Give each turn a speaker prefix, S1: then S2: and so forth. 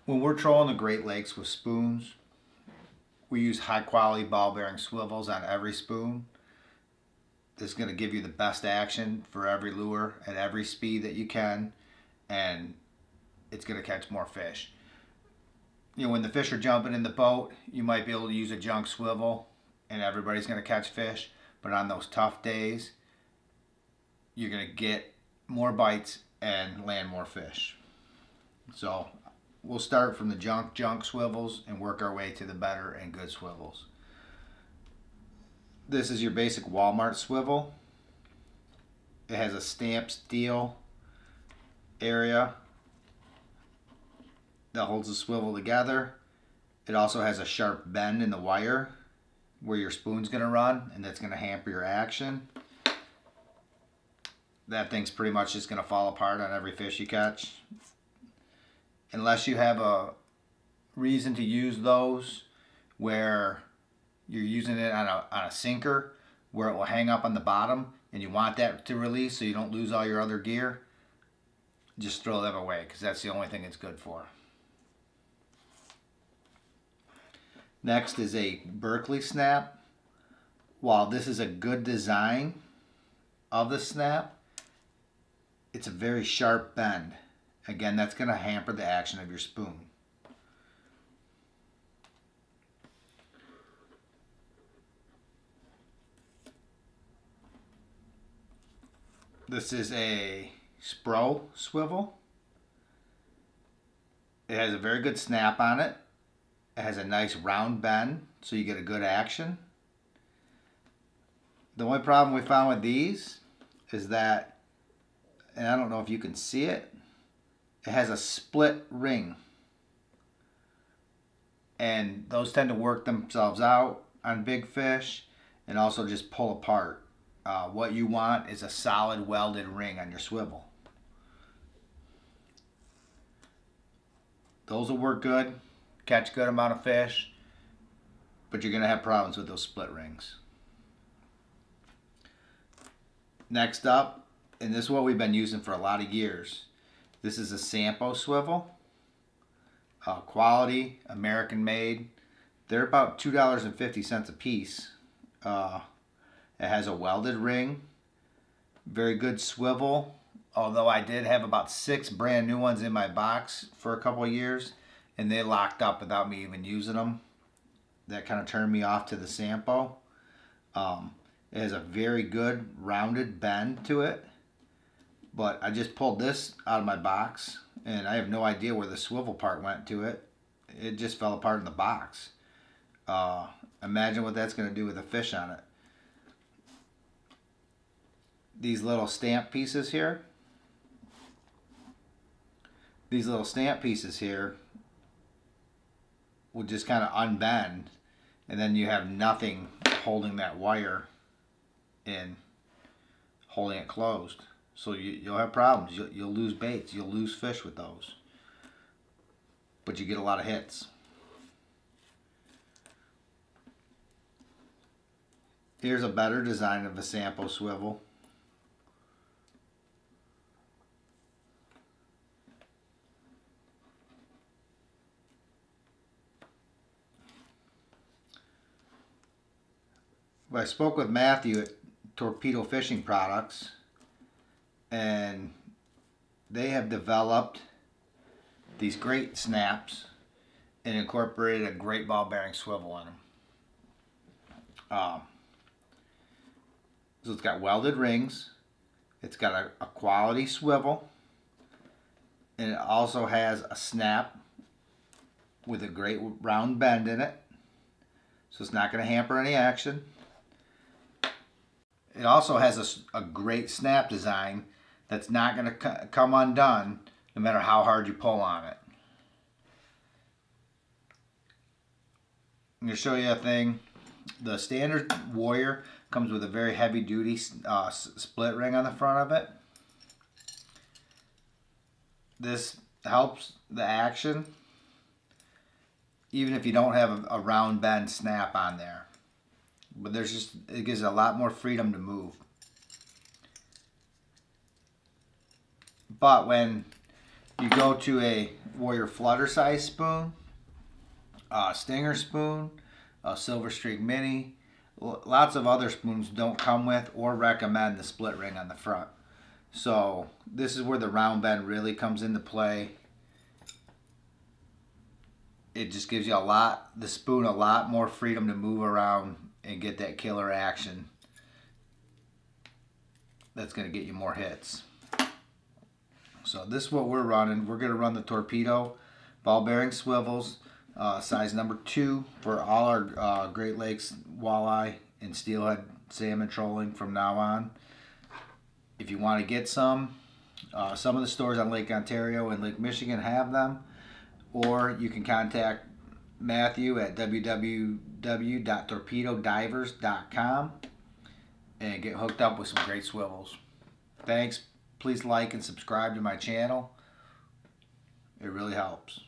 S1: When we're trolling the Great Lakes with spoons, we use high quality ball bearing swivels on every spoon. This is going to give you the best action for every lure at every speed that you can, and it's going to catch more fish. You know, when the fish are jumping in the boat, you might be able to use a junk swivel and everybody's going to catch fish, but on those tough days, you're going to get more bites and land more fish. So we'll start from the junk swivels and work our way to the better and good swivels. This is your basic Walmart swivel. It has a stamped steel area that holds the swivel together. It also has a sharp bend in the wire where your spoon's going to run, and that's going to hamper your action. That thing's pretty much just going to fall apart on every fish you catch. Unless you have a reason to use those where you're using it on a sinker where it will hang up on the bottom and you want that to release so you don't lose all your other gear, just throw them away because that's the only thing it's good for. Next is a Berkeley snap. While this is a good design of the snap, it's a very sharp bend. Again, that's going to hamper the action of your spoon. This is a Spro Swivel. It has a very good snap on it. It has a nice round bend, so you get a good action. The only problem we found with these is that, and I don't know if you can see it, it has a split ring. And those tend to work themselves out on big fish and also just pull apart. What you want is a solid welded ring on your swivel. Those will work good, catch a good amount of fish, but you're going to have problems with those split rings. Next up, and this is what we've been using for a lot of years, this is a Sampo Swivel. Quality, American made. They're about $2.50 a piece. It has a welded ring, very good swivel, although I did have about 6 brand new ones in my box for a couple of years and they locked up without me even using them. That kind of turned me off to the Sampo. It has a very good rounded bend to it, but I just pulled this out of my box and I have no idea where the swivel part went to it. It just fell apart in the box. Imagine what that's going to do with a fish on it. These little stamp pieces here, will just kind of unbend, and then you have nothing holding that wire in, holding it closed. So you'll have problems. You'll lose baits. You'll lose fish with those. But you get a lot of hits. Here's a better design of a Sampo Swivel. I spoke with Matthew at Torpedo Fishing Products, and they have developed these great snaps and incorporated a great ball bearing swivel in them. So it's got welded rings, it's got a quality swivel, and it also has a snap with a great round bend in it, so it's not going to hamper any action. It also has a great snap design that's not going to come undone no matter how hard you pull on it. I'm going to show you a thing. The standard Warrior comes with a very heavy duty split ring on the front of it. This helps the action even if you don't have a round bend snap on there. But it gives it a lot more freedom to move. But when you go to a Warrior Flutter size spoon, Stinger spoon, Silver Streak Mini. Lots of other spoons don't come with or recommend the split ring on the front. So this is where the round bend really comes into play. It just gives you the spoon a lot more freedom to move around and get that killer action. That's going to get you more hits. So this is what we're running. We're going to run the torpedo ball bearing swivels, size number 2 for all our Great Lakes walleye and steelhead salmon trolling from now on. If you want to get some of the stores on Lake Ontario and Lake Michigan have them, or you can contact Matthew at www.torpedodivers.com and get hooked up with some great swivels. Thanks. Please like and subscribe to my channel. It really helps.